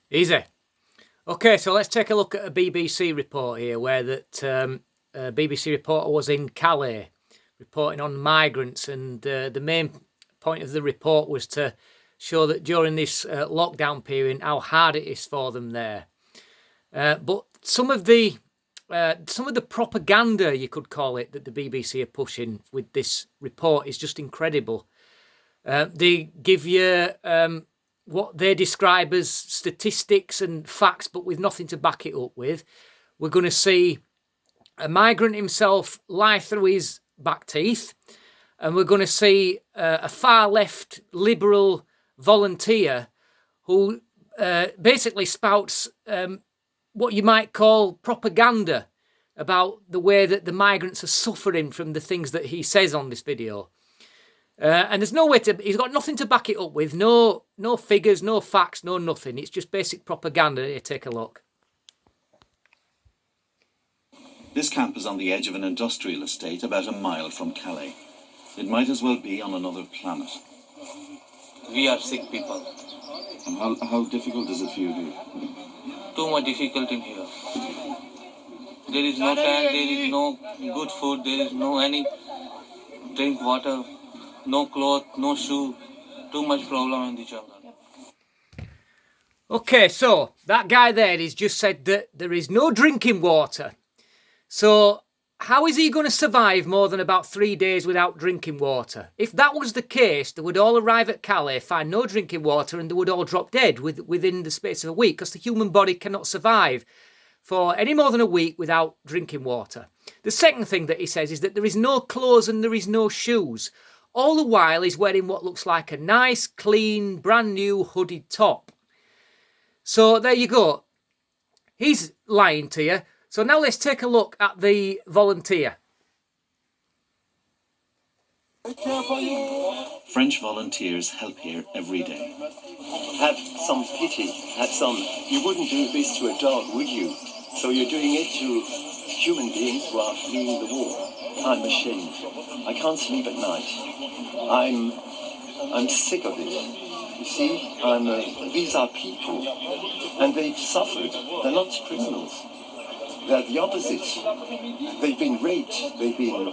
Easy. Okay, so let's take a look at a BBC report here where that a BBC reporter was in Calais reporting on migrants, and the main point of the report was to show that during this lockdown period how hard it is for them there. But some of the propaganda, you could call it, that the BBC are pushing with this report is just incredible. They give you what they describe as statistics and facts, but with nothing to back it up with. We're going to see a migrant himself lie through his back teeth, and we're going to see a far left liberal volunteer who basically spouts what you might call propaganda about the way that the migrants are suffering from the things that he says on this video. And there's no way to, he's got nothing to back it up with, no figures, no facts, no nothing. It's just basic propaganda. Here, take a look. This camp is on the edge of an industrial estate about a mile from Calais. It might as well be on another planet. We are sick people. And how difficult is it for you here? Too much difficult in here. There is no tent, there is no good food, there is no any drink water, no cloth, no shoe. Too much problem in the jungle. Okay, so that guy there has just said that there is no drinking water. So how is he going to survive more than about 3 days without drinking water? If that was the case, they would all arrive at Calais, find no drinking water, and they would all drop dead within the space of a week, because the human body cannot survive for any more than a week without drinking water. The second thing that he says is that there is no clothes and there is no shoes. All the while he's wearing what looks like a nice, clean, brand new hooded top. So there you go. He's lying to you. So now let's take a look at the volunteer. French volunteers help here every day. Have some pity, you wouldn't do this to a dog, would you? So you're doing it to human beings who are fleeing the war. I'm ashamed. I can't sleep at night. I'm sick of it. You see, these are people, and they've suffered. They're not criminals. They're the opposite. They've been raped. They've been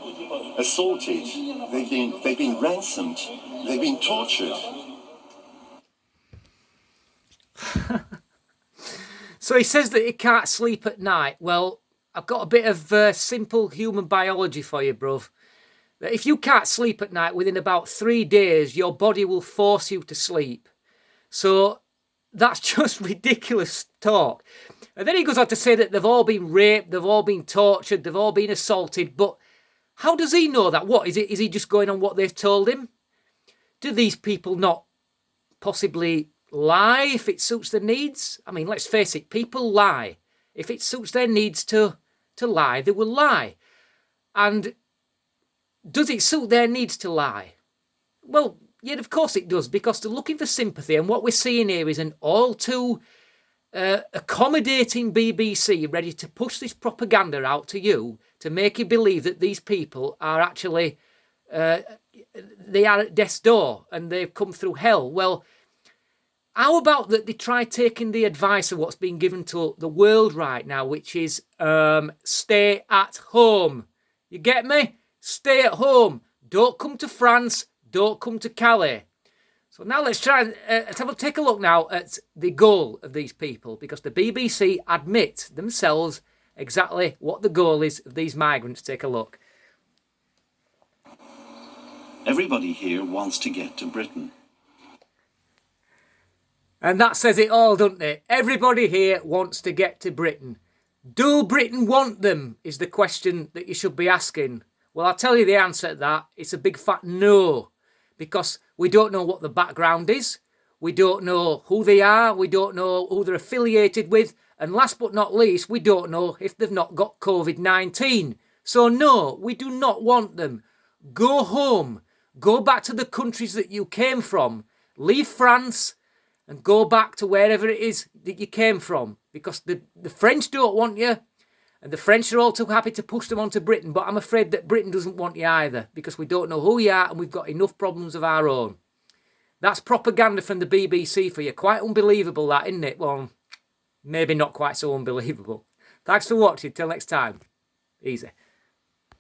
assaulted. They've been ransomed. They've been tortured. So he says that he can't sleep at night. Well, I've got a bit of simple human biology for you, bruv. That if you can't sleep at night within about 3 days, your body will force you to sleep. So that's just ridiculous talk. And then he goes on to say that they've all been raped, they've all been tortured, they've all been assaulted. But how does he know that? What, is he just going on what they've told him? Do these people not possibly lie if it suits their needs? I mean, let's face it, people lie. If it suits their needs to lie, they will lie. And does it suit their needs to lie? Well, yeah, of course it does, because they're looking for sympathy. And what we're seeing here is an all too accommodating BBC ready to push this propaganda out to you to make you believe that these people are actually, they are at death's door and they've come through hell. Well, how about that they try taking the advice of what's being given to the world right now, which is stay at home. You get me? Stay at home. Don't come to France. Don't come to Calais. So now let's try and take a look now at the goal of these people, because the BBC admit themselves exactly what the goal is of these migrants. Take a look. Everybody here wants to get to Britain. And that says it all, doesn't it? Everybody here wants to get to Britain. Do Britain want them, is the question that you should be asking. Well, I'll tell you the answer to that. It's a big fat no. Because we don't know what the background is. We don't know who they are. We don't know who they're affiliated with. And last but not least, we don't know if they've not got COVID-19. So no, we do not want them. Go home. Go back to the countries that you came from. Leave France and go back to wherever it is that you came from. Because the French don't want you. And the French are all too happy to push them onto Britain. But I'm afraid that Britain doesn't want you either, because we don't know who you are and we've got enough problems of our own. That's propaganda from the BBC for you. Quite unbelievable that, isn't it? Well, maybe not quite so unbelievable. Thanks for watching. Till next time. Easy.